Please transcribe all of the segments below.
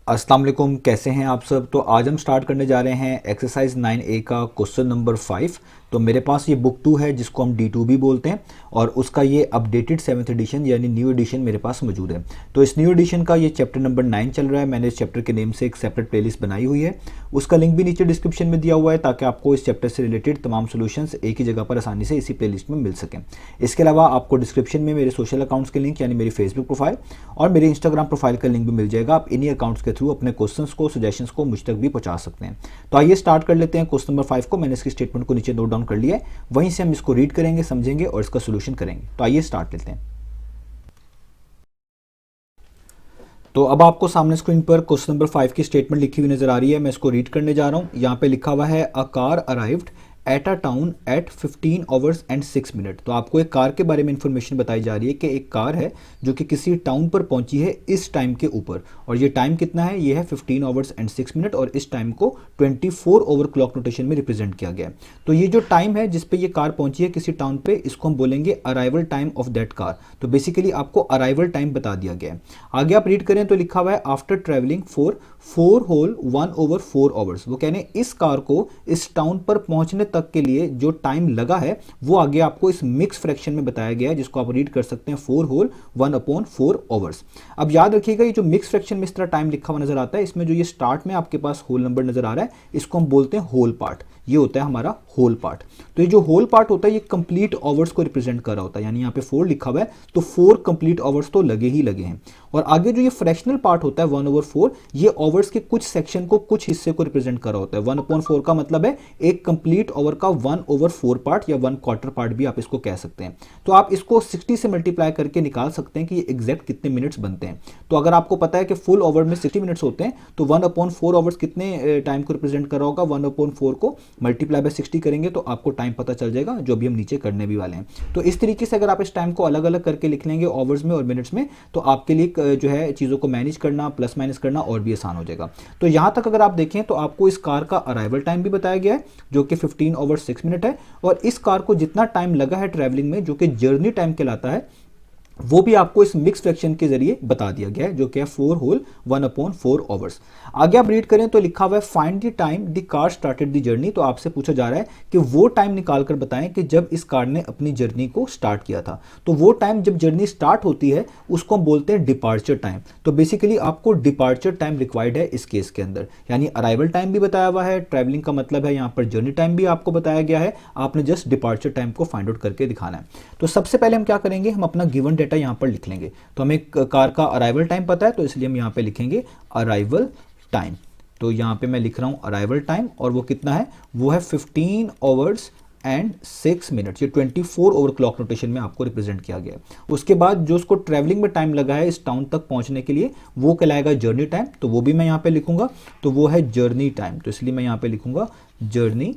अस्सलाम वालेकुम, कैसे हैं आप सब। तो आज हम स्टार्ट करने जा रहे हैं एक्सरसाइज 9A का क्वेश्चन नंबर 5। तो मेरे पास ये बुक 2 है जिसको हम D2 भी बोलते हैं और उसका ये अपडेटेड 7th एडिशन यानी न्यू एडिशन मेरे पास मौजूद है। तो इस न्यू एडिशन का ये चैप्टर नंबर 9 चल रहा है। मैंने इस चैप्टर के नेम से एक सेपरेट प्लेलिस्ट बनाई हुई है, उसका लिंक भी नीचे डिस्क्रिप्शन में दिया हुआ है ताकि आपको इस चैप्टर से रिलेटेड तमाम सोल्यूशंस एक ही जगह पर आसानी से इसी प्लेलिस्ट में मिल सकें। इसके अलावा आपको डिस्क्रिप्शन में मेरे सोशल अकाउंट्स के लिंक यानी मेरी फेसबुक प्रोफाइल और मेरे इंस्टाग्राम प्रोफाइल का लिंक भी मिल जाएगा। आप इन्हीं अकाउंट्स के थ्रू अपने क्वेश्चंस को, सजेशंस को मुझ तक भी पहुंचा सकते हैं। तो आइए स्टार्ट कर लेते हैं क्वेश्चन नंबर 5 को। मैंने इसकी स्टेटमेंट को नीचे नोट डाउन कर लिया है, वहीं से हम इसको रीड करेंगे, समझेंगे और इसका सोल्यूशन करेंगे। तो आइए स्टार्ट लेते हैं। तो अब आपको सामने स्क्रीन पर क्वेश्चन नंबर 5 की स्टेटमेंट लिखी हुई नजर आ रही है। मैं इसको रीड करने जा रहा हूं। यहां पे लिखा हुआ है a car arrived at a town eight 15 hours and 6 minute. तो आपको एक कार के बारे में इंफॉर्मेशन बताई जा रही है कि एक कार है जो कि किसी टाउन पर पहुंची है इस टाइम के ऊपर, और ये टाइम कितना है, ये है 15 आवर्स एंड 6 मिनट और इस टाइम को 24 ओवर क्लॉक नोटेशन में रिप्रेजेंट किया गया है। तो ये जो टाइम है जिस पे ये कार पहुंची है किसी टाउन पे, इसको हम बोलेंगे arrival time of that car. तो बेसिकली आपको अराइवल टाइम बता दिया गया है। आगे आप रीड करें तो लिखा हुआ है after travelling for 4 whole 1 over 4 hours. वो कहने इस कार को इस टाउन पर पहुंचने तक के लिए जो टाइम लगा है वो आगे आपको इस मिक्स फ्रैक्शन में बताया गया है, जिसको आप रीड कर सकते हैं 4 होल 1/4 आवर्स। अब याद रखिएगा ये जो मिक्स फ्रैक्शन में इस तरह टाइम लिखा हुआ नजर आता है, इसमें जो ये स्टार्ट में आपके पास होल नंबर नजर आ रहा है इसको हम बोलते हैं होल पार्ट। ये होता है हमारा होल पार्ट। तो ये जो होल पार्ट होता है ये कंप्लीट आवर्स को रिप्रेजेंट कर रहा होता है, यानी यहाँ पे 4 लिखा हुआ है तो 4 कंप्लीट आवर्स तो लगे ही लगे हैं। और आगे जो ये फ्रैक्शनल पार्ट होता है 1/4, ये आवर्स के कुछ सेक्शन को, कुछ हिस्से को रिप्रेजेंट कर रहा होता है। 1/4 का मतलब है एक कंप्लीट आवर का 1/4 पार्ट या 1/4 पार्ट भी आप इसको कह सकते हैं। तो आप इसको 60 से मल्टीप्लाई करके निकाल सकते हैं कि ये एग्जैक्ट कितने मिनट्स बनते हैं। तो अगर आपको पता है कि फुल आवर में 60 मिनट्स होते हैं तो 1/4 आवर्स कितने टाइम को रिप्रेजेंट कर रहा होगा, 1/4 को मल्टीप्लाई बाय 60 करेंगे तो आपको टाइम पता चल जाएगा, जो भी हम नीचे करने भी वाले हैं। तो इस तरीके से अगर आप इस टाइम को अलग अलग करके लिख लेंगे आवर्स में और मिनट्स में, तो आपके लिए जो है चीज़ों को मैनेज करना, प्लस माइनस करना और भी आसान हो जाएगा। तो यहाँ तक अगर आप देखें तो आपको इस कार का अराइवल टाइम भी बताया गया है जो कि 15 आवर्स 6 मिनट है, और इस कार को जितना टाइम लगा है ट्रैवलिंग में जो कि जर्नी टाइम कहलाता है वो भी आपको इस मिक्स फ्रैक्शन के जरिए बता दिया गया है, जो कि है 4 होल 1/4 आवर्स। आगे आप रीड करें तो लिखा हुआ है find the time the car started the journey. तो आपसे पूछा जा रहा है कि वो टाइम निकाल कर बताएं कि जब इस कार ने अपनी जर्नी को स्टार्ट किया था। तो वो टाइम जब जर्नी स्टार्ट होती है उसको हम बोलते हैं डिपार्चर टाइम। तो बेसिकली आपको डिपार्चर टाइम रिक्वायर्ड है इस केस के अंदर, यानी अराइवल टाइम भी बताया हुआ है, ट्रैवलिंग का मतलब है यहाँ पर जर्नी टाइम भी आपको बताया गया है, आपने जस्ट डिपार्चर टाइम को फाइंड आउट करके दिखाना है। तो सबसे पहले हम क्या करेंगे, हम अपना गिवन डेटा यहाँ पर लिख लेंगे। तो हमें कार का अराइवल टाइम पता है तो इसलिए हम यहाँ पे लिखेंगे अराइवल टाइम। तो यहाँ पे मैं लिख रहा हूँ अराइवल टाइम और वो कितना है, वो है 15 आवर्स एंड 6 मिनट्स। ये 24 ओवर क्लॉक नोटेशन में आपको रिप्रेजेंट किया गया है। उसके बाद जो उसको ट्रैवलिंग में टाइम लगा है इस टाउन तक पहुंचने के लिए वो कहलाएगा जर्नी टाइम, तो वो भी मैं यहाँ पे लिखूंगा, तो वो है जर्नी टाइम। तो इसलिए मैं यहाँ पे लिखूंगा जर्नी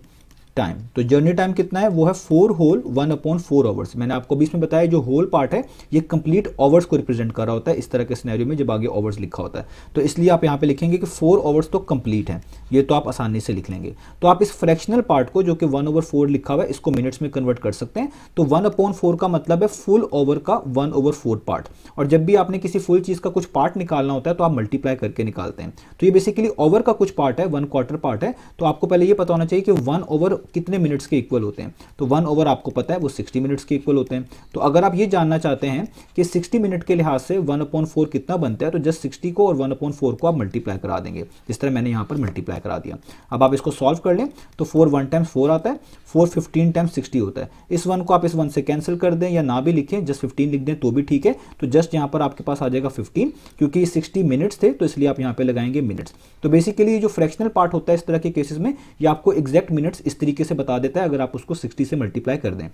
टाइम। तो जर्नी टाइम कितना है, वो है 4 होल 1/4 आवर्स। मैंने आपको भी इसमें बताया जो होल पार्ट है ये कंप्लीट आवर्स को रिप्रेजेंट कर रहा होता है इस तरह के सिनेरियो में जब आगे आवर्स लिखा होता है। तो इसलिए आप यहाँ पे लिखेंगे कि 4 आवर्स तो कंप्लीट है, ये तो आप आसानी से लिख लेंगे। तो आप इस फ्रैक्शनल पार्ट को जो कि 1/4 लिखा हुआ है इसको मिनट्स में कन्वर्ट कर सकते हैं। तो 1/4 का मतलब है फुल ओवर का 1/4 पार्ट, और जब भी आपने किसी फुल चीज का कुछ पार्ट निकालना होता है तो आप मल्टीप्लाई करके निकालते हैं। तो ये बेसिकली ओवर का कुछ पार्ट है, 1/4 पार्ट है। तो आपको पहले ये पता होना चाहिए कि 1 ओवर कितने मिनट्स के इक्वल होते हैं। तो 1 ओवर आपको पता है वो 60 मिनट्स के इक्वल होते हैं। तो अगर आप ये जानना चाहते हैं कि 60 मिनट के लिहाज से 1/4 कितना बनता है, तो जस्ट 60 को और 1/4 को आप मल्टीप्लाई करा देंगे, जिस तरह मैंने यहाँ पर मल्टीप्लाई करा दिया। अब आप इसको सॉल्व कर लें तो 4 1 टाइम्स 4 आता है, 4 15 टाइम्स 60 होता है। इस 1 को आप इस 1 से कैंसिल कर दें या ना भी लिखें, जस्ट 15 लिख दें तो भी ठीक है। तो जस्ट यहाँ पर आपके पास आ जाएगा 15, क्योंकि 60 मिनट्स थे तो इसलिए आप यहाँ पे लगाएंगे मिनट्स। तो बेसिकली जो फ्रैक्शनल पार्ट होता है इस तरह के केसेस में ये आपको एग्जैक्ट मिनट्स इस तरीके से बता देता है अगर आप उसको 60 से मल्टीप्लाई कर दें।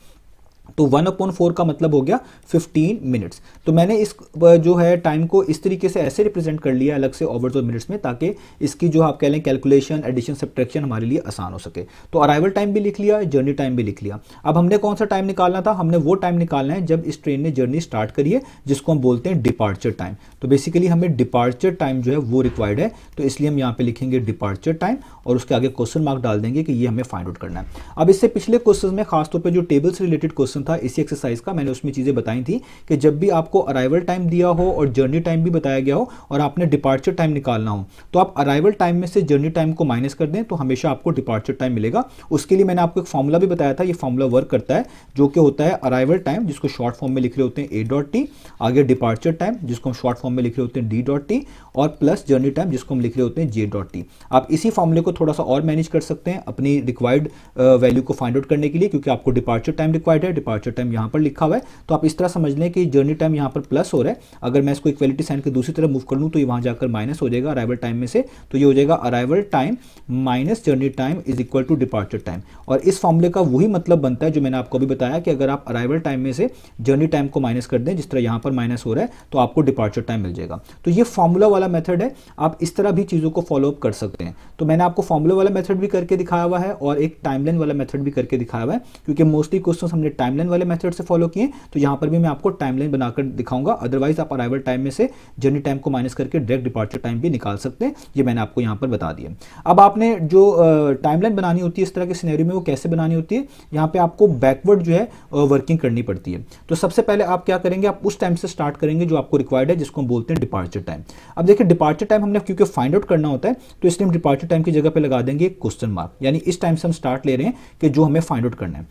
तो 1/4 का मतलब हो गया 15 मिनट्स। तो मैंने इस जो है टाइम को इस तरीके से ऐसे रिप्रेजेंट कर लिया अलग से ओवर्स और मिनट्स में, ताकि इसकी जो आप कह लें कैलकुलेशन, एडिशन, सब्ट्रैक्शन हमारे लिए आसान हो सके। तो अराइवल टाइम भी लिख लिया, जर्नी टाइम भी लिख लिया। अब हमने कौन सा टाइम निकालना था, हमने वो टाइम निकालना है जब इस ट्रेन ने जर्नी स्टार्ट करी है, जिसको हम बोलते हैं डिपार्चर टाइम। तो बेसिकली हमें डिपार्चर टाइम जो है वो रिक्वायर्ड है, तो इसलिए हम यहाँ पे लिखेंगे डिपार्चर टाइम और उसके आगे क्वेश्चन मार्क डाल देंगे कि ये हमें फाइंड आउट करना है। अब इससे पिछले क्वेश्चन में खासतौर पर जो टेबल से रिलेटेड क्वेश्चन क्वेश्चन था इसी एक्सरसाइज का, मैंने उसमें चीज़ें बताई थी कि जब भी आपको अराइवल टाइम दिया हो और जर्नी टाइम भी बताया गया हो और आपने डिपार्चर टाइम निकालना हो, तो आप अराइवल टाइम में से जर्नी टाइम को माइनस कर दें तो हमेशा आपको डिपार्चर टाइम मिलेगा। उसके लिए मैंने आपको एक फॉर्मूला भी बताया था, ये फॉर्मूला वर्क करता है, जो कि होता है अराइवल टाइम जिसको शॉर्ट फॉर्म में लिख रहे होते हैं ए डॉट टी, आगे डिपार्चर टाइम जिसको हम शॉर्ट फॉर्म में लिख रहे होते हैं डी डॉट टी, और प्लस जर्नी टाइम जिसको हम लिख रहे होते हैं जे डॉट टी। आप इसी फॉर्मूले को थोड़ा सा और मैनेज कर सकते हैं अपनी रिक्वायर्ड वैल्यू को फाइंड आउट करने के लिए, क्योंकि आपको डिपार्चर टाइम रिक्वायर्ड है, डिपार्चर टाइम यहाँ पर लिखा हुआ है, तो आप इस तरह समझ लें कि जर्नी टाइम यहाँ पर प्लस हो रहा है, अगर मैं इसको इक्वलिटी साइन के दूसरी तरफ मूव कर लूँ तो ये वहाँ जाकर माइनस हो जाएगा अराइवल टाइम में से, तो ये हो जाएगा arrival time minus journey time is equal to departure time. और इस फॉर्मूले का वही मतलब बनता है जो मैंने आपको अभी बताया कि अगर आप अराइवल टाइम में से जर्नी टाइम को माइनस कर दें, जिस तरह यहाँ पर माइनस हो रहा है, तो आपको डिपार्चर टाइम मिल जाएगा। तो ये फॉर्मूला वाला मेथड है, आप इस तरह भी चीज़ों को फॉलो अप कर सकते हैं। तो मैंने आपको फॉर्मूला वाला मेथड भी करके दिखाया हुआ है और एक टाइमलाइन वाला मेथड भी करके दिखाया हुआ है, क्योंकि मोस्टली क्वेश्चन हमने टाइमलाइन वाले मेथड से फॉलो किए, तो यहाँ पर भी मैं आपको टाइमलाइन बनाकर दिखाऊंगा। अदरवाइज आप अराइवल टाइम में से जर्नी टाइम को माइनस करके डायरेक्ट डिपार्चर टाइम भी निकाल सकते हैं, ये मैंने आपको यहाँ पर बता दिया। अब आपने जो टाइमलाइन बनानी होती है इस तरह के सिनेरियो में, वो कैसे बनानी होती है, यहाँ पे आपको बैकवर्ड जो है वर्किंग करनी पड़ती है। तो सबसे पहले आप क्या करेंगे, आप उस टाइम से स्टार्ट करेंगे जो आपको रिक्वायर्ड है, जिसको हम बोलते हैं डिपार्चर टाइम। अब देखिए डिपार्चर टाइम हमने क्योंकि फाइंड आउट करना होता है, तो इसलिए हम डिपार्चर टाइम की जगह पे लगा देंगे एक क्वेश्चन मार्क, यानी इस टाइम से हम स्टार्ट ले रहे हैं कि जो हमें फाइंड आउट करना है।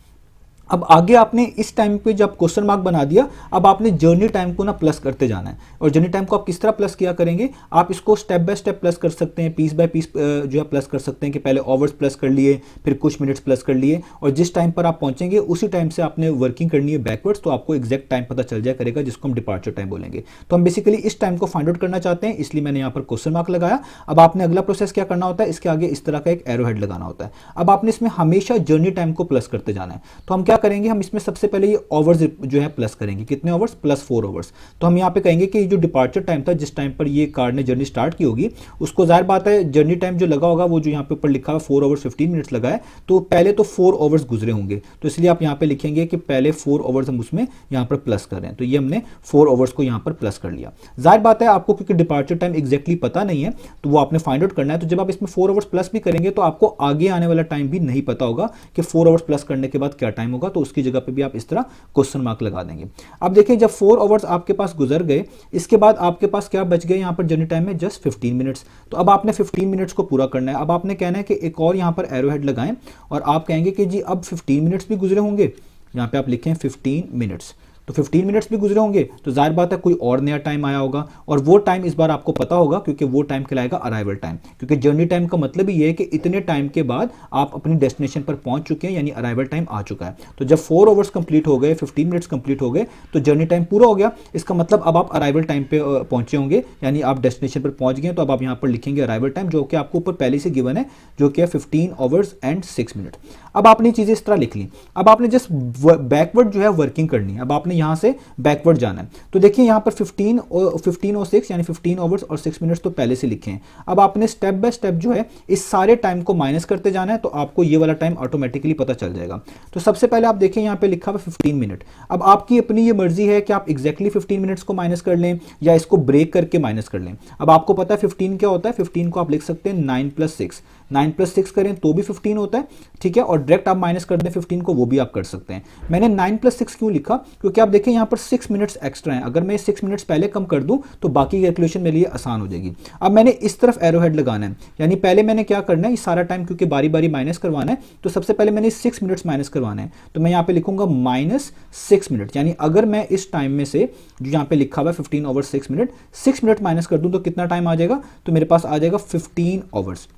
अब आगे आपने इस टाइम पे जब क्वेश्चन मार्क बना दिया, अब आपने जर्नी टाइम को ना प्लस करते जाना है। और जर्नी टाइम को आप किस तरह प्लस किया करेंगे, आप इसको स्टेप बाय स्टेप प्लस कर सकते हैं, पीस बाय पीस जो है प्लस कर सकते हैं, कि पहले आवर्स प्लस कर लिए, फिर कुछ मिनट्स प्लस कर लिए, और जिस टाइम पर आप पहुंचेंगे उसी टाइम से आपने वर्किंग करनी है बैकवर्ड्स, तो आपको एग्जैक्ट टाइम पता चल जाया करेगा, जिसको हम डिपार्चर टाइम बोलेंगे। तो हम बेसिकली इस टाइम को फाइंड आउट करना चाहते हैं, इसलिए मैंने यहाँ पर क्वेश्चन मार्क लगाया। अब आपने अगला प्रोसेस क्या करना होता है, इसके आगे इस तरह का एक एरो हेड लगाना होता है। अब आपने इसमें हमेशा जर्नी टाइम को प्लस करते जाना है। तो हम क्या करेंगे, हम इसमें सबसे पहले ये आवर्स जो है प्लस करेंगे, कितने आवर्स, प्लस 4 आवर्स। तो हम यहाँ पे कहेंगे कि जो डिपार्चर टाइम था, जिस टाइम पर ये कार ने जर्नी स्टार्ट की होगी, उसको जाहिर बात है जर्नी टाइम जो लगा होगा वो जो यहाँ पे ऊपर लिखा है 4 आवर्स 15 मिनट्स लगा है, तो पहले तो 4 आवर्स गुजरे होंगे, तो इसलिए आप यहाँ पे लिखेंगे कि पहले 4 आवर्स हम उसमें यहाँ पर प्लस कर रहे हैं। तो ये हमने 4 आवर्स को यहाँ पर प्लस कर लिया। जाहिर बात है आपको क्योंकि डिपार्चर टाइम एग्जैक्टली पता नहीं है, तो वो आपने फाइंड आउट करना है। तो जब आप इसमें 4 आवर्स प्लस भी करेंगे तो आपको आगे आने वाला टाइम भी नहीं पता होगा कि 4 आवर्स प्लस करने के बाद क्या टाइम होगा, तो उसकी जगह पर भी आप इस तरह क्वेश्चन मार्क लगा देंगे। अब देखिए जब 4 आवर्स आपके पास गुजर गए, इसके बाद आपके पास क्या बच गए यहाँ पर जर्नी टाइम में, जस्ट 15 मिनट्स। तो अब आपने 15 मिनट्स को पूरा करना है। अब आपने कहना है कि एक और यहाँ पर एरो हेड लगाएं और आप कहेंगे कि जी अब 15 मिनट्स भी गुजरे होंगे, यहाँ पे आप लिखें 15 मिनट्स। तो 15 मिनट्स भी गुजरे होंगे, तो जाहिर बात है कोई और नया टाइम आया होगा, और वो टाइम इस बार आपको पता होगा, क्योंकि वो टाइम कहलाएगा अराइवल टाइम। क्योंकि जर्नी टाइम का मतलब ही ये है कि इतने टाइम के बाद आप अपनी डेस्टिनेशन पर पहुंच चुके हैं, यानी अराइवल टाइम आ चुका है। तो जब 4 आवर्स कंप्लीट हो गए, 15 मिनट्स कंप्लीट हो गए, तो जर्नी टाइम पूरा हो गया। इसका मतलब अब आप अराइवल टाइम पे पहुंचे होंगे, यानी आप डेस्टिनेशन पर पहुंच गए। तो अब आप यहाँ पर लिखेंगे अराइवल टाइम, जो कि आपको ऊपर पहले से गिवन है, जो कि है 15 आवर्स एंड 6 मिनट। अब आपने चीजें इस तरह लिख ली। अब आपने जस्ट बैकवर्ड जो है वर्किंग करनी है। अब आपने यहाँ से बैकवर्ड जाना है। तो देखिए यहाँ पर 15 और 6 यानी 15 आवर्स और 6 मिनट्स तो पहले से लिखे हैं। अब आपने स्टेप बाय स्टेप जो है इस सारे टाइम को माइनस करते जाना है, तो आपको ये वाला टाइम ऑटोमेटिकली पता चल जाएगा। तो सबसे पहले आप देखिए यहाँ पे लिखा हुआ 15 मिनट। अब आपकी अपनी ये मर्जी है कि आप एग्जैक्टली 15 मिनट्स को माइनस कर लें या इसको ब्रेक करके माइनस कर लें। अब आपको पता है 15 क्या होता है, 15 को आप लिख सकते हैं 9 + 6, 9 + 6 करें तो भी 15 होता है, ठीक है। और डायरेक्ट आप माइनस कर दें 15 को, वो भी आप कर सकते हैं। मैंने 9 + 6 क्यों लिखा, क्योंकि आप देखिए यहाँ पर 6 मिनट्स एक्स्ट्रा हैं। अगर मैं 6 मिनट्स पहले कम कर दूं तो बाकी कैलकुलेशन मेरे लिए आसान हो जाएगी। अब मैंने इस तरफ एरो हेड लगाना है, यानी पहले मैंने क्या करना है, ये सारा टाइम क्योंकि बारी बारी माइनस करवाना है, तो सबसे पहले मैंने 6 मिनट्स माइनस करवाना है। तो मैं यहाँ पे लिखूंगा -6 मिनट, यानी अगर मैं इस टाइम में से जो यहाँ पे लिखा हुआ है 15 आवर्स 6 मिनट, 6 मिनट माइनस कर दूं तो कितना टाइम आ जाएगा, तो मेरे पास आ जाएगा 15 आवर्स।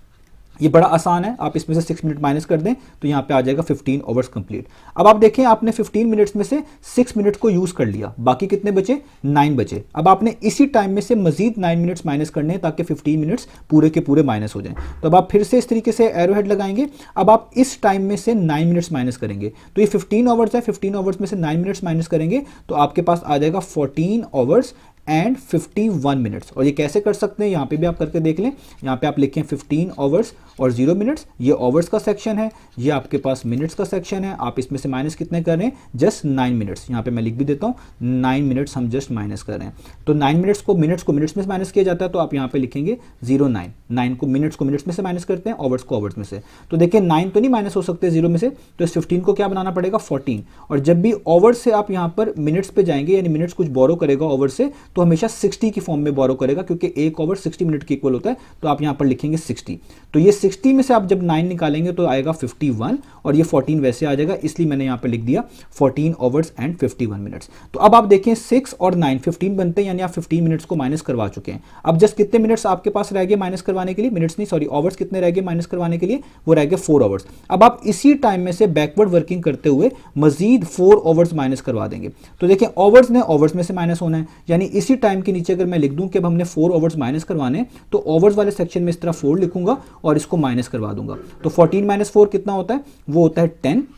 ये बड़ा आसान है, आप इसमें से 6 मिनट माइनस कर दें तो यहाँ पे आ जाएगा 15 आवर्स कंप्लीट। अब आप देखें आपने 15 मिनट्स में से 6 मिनट को यूज कर लिया, बाकी कितने बचे, 9 बचे। अब आपने इसी टाइम में से मजीद 9 मिनट्स माइनस करने हैं ताकि 15 मिनट्स पूरे के पूरे माइनस हो जाएं। तो अब आप फिर से इस तरीके से एरो हेड लगाएंगे। अब आप इस टाइम में से 9 मिनट्स माइनस करेंगे, तो ये 15 आवर्स है, 15 आवर्स में से 9 मिनट्स माइनस करेंगे तो आपके पास आ जाएगा 14 आवर्स एंड 51 मिनट्स। और ये कैसे कर सकते हैं यहाँ पे भी आप करके देख लें। यहाँ पे आप लिखें 15 आवर्स और 0 मिनट्स, ये आवर्स का सेक्शन है, ये आपके पास मिनट्स का सेक्शन है। आप इसमें से माइनस कितने कर रहे हैं, जस्ट 9 मिनट्स। यहाँ पे मैं लिख भी देता हूँ 9 मिनट्स हम जस्ट माइनस कर रहे हैं। तो 9 मिनट्स को मिनट्स में माइनस किया जाता है, तो आप यहाँ पे लिखेंगे 09। 9 को मिनट्स में से माइनस करते हैं, आवर्स को आवर्स में से। तो देखिए 9 तो नहीं माइनस हो सकते 0 में से, तो इस 15 को क्या बनाना पड़ेगा 14। और जब भी आवर्स से आप यहाँ पर मिनट्स पे जाएंगे, यानी मिनट्स कुछ बोरो करेगा आवर्स से, तो हमेशा 60 की फॉर्म में बोरो करेगा, क्योंकि एक आवर 60 मिनट के इक्वल होता है। तो आप यहाँ पर लिखेंगे 60। तो ये 60 में से आप जब 9 निकालेंगे तो आएगा 51, और ये 14 वैसे आ जाएगा, इसलिए मैंने यहाँ पे लिख दिया 14 आवर्स एंड 51 मिनट्स। तो अब आप देखें 6 और 9 15 बनते हैं, यानी आप 15 मिनट्स को माइनस करवा चुके हैं। अब जस्ट कितने मिनट्स आपके पास रह गए माइनस करवाने के लिए, मिनट्स नहीं सॉरी आवर्स कितने रह गए माइनस करवाने के लिए, वो रह गए 4 आवर्स। अब आप इसी टाइम में से बैकवर्ड वर्किंग करते हुए मजीद 4 आवर्स माइनस करवा देंगे। तो देखें आवर्स ने आवर्स में से माइनस होना है, यानी इसी टाइम के नीचे अगर मैं लिख दूं कि अब हमने 4 आवर्स माइनस करवाने, तो आवर्स वाले सेक्शन में इस तरह 4 लिखूंगा और इसको माइनस करवा दूंगा। तो 14 माइनस 4 कितना होता है, वो होता है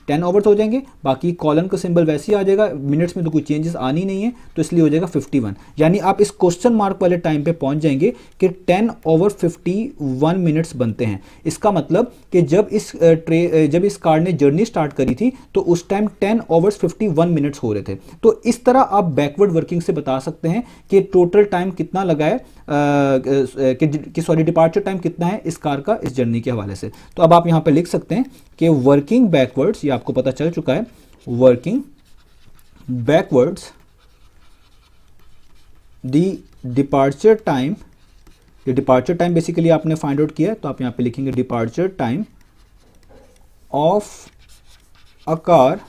10 आवर्स हो जाएंगे। बाकी कॉलन का सिंबल वैसे ही आ जाएगा, मिनट्स में तो कोई चेंजेस आनी नहीं है, तो इसलिए हो जाएगा 51। यानी आप इस क्वेश्चन मार्क वाले टाइम पे पहुंच जाएंगे कि 10 ओवर 51 मिनट्स बनते हैं। इसका मतलब कि जब इस कार ने जर्नी स्टार्ट करी थी तो उस टाइम 10 ओवर्स 51 मिनट्स हो रहे थे। तो इस तरह आप बैकवर्ड वर्किंग से बता सकते हैं कि टोटल टाइम कितना लगा है, डिपार्चर टाइम कितना है इस कार का इस जर्नी के हवाले से। तो अब आप यहां पे लिख सकते हैं कि वर्किंग बैकवर्ड्स, ये आपको पता चल चुका है, working backwards the departure time. ये डिपार्चर टाइम बेसिकली आपने फाइंड आउट किया है, तो आप यहां पे लिखेंगे departure time of a car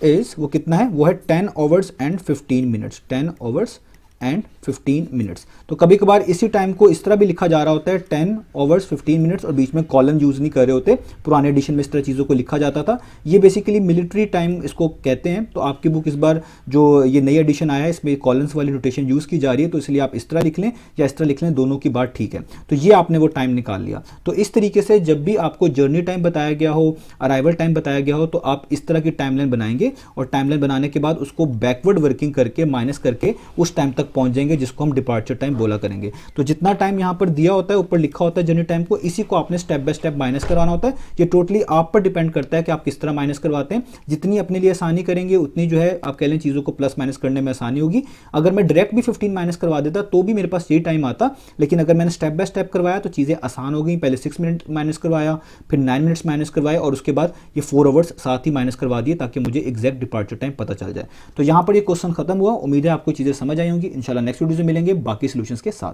is, वो कितना है, वो है 10 hours and 15 minutes, 10 hours and 15 minutes. तो कभी कभार इसी टाइम को इस तरह भी लिखा जा रहा होता है 10 आवर्स 15 मिनट्स, और बीच में कॉलन यूज नहीं कर रहे होते। पुराने एडिशन में इस तरह चीज़ों को लिखा जाता था। ये बेसिकली मिलिट्री टाइम इसको कहते हैं। तो आपकी बुक इस बार जो ये नई एडिशन आया है इसमें कॉलन्स वाली नोटेशन यूज़ की जा रही है, तो इसलिए आप इस तरह लिख लें या इस तरह लिख लें, दोनों की बात ठीक है। तो ये आपने वो टाइम निकाल लिया। तो इस तरीके से जब भी आपको जर्नी टाइम बताया गया हो, अराइवल टाइम बताया गया हो, तो आप इस तरह की टाइमलाइन बनाएंगे, और टाइमलाइन बनाने के बाद उसको बैकवर्ड वर्किंग करके माइनस करके उस टाइम तक पहुंच जाएंगे जिसको हम डिपार्चर टाइम बोला करेंगे। तो जितना टाइम यहां पर दिया होता है, ऊपर लिखा होता है जर्नी टाइम को, इसी को आपने स्टेप बाय स्टेप माइनस करवाना होता है। ये टोटली आप पर डिपेंड करता है कि आप किस तरह माइनस करवाते हैं। जितनी अपने लिए आसानी करेंगे उतनी जो है आप कह लें चीज़ों को प्लस माइनस करने में आसानी होगी। अगर मैं डायरेक्ट भी 15 माइनस करवा देता तो भी मेरे पास यही टाइम आता, लेकिन अगर मैंने स्टेप बाय स्टेप करवाया तो चीज़ें आसान हो गई। पहले 6 मिनट माइनस करवाया, फिर 9 मिनट्स माइनस करवाए, और उसके बाद ये 4 आवर्स साथ ही माइनस करवा दिए ताकि मुझे एग्जैक्ट डिपार्चर टाइम पता चल जाए। तो यहाँ पर ये क्वेश्चन खत्म हुआ। उम्मीद है आपको चीज़ें समझ आई होंगी। इंशाल्लाह नेक्स्ट वीडियो में मिलेंगे बाकी सॉल्यूशंस के साथ।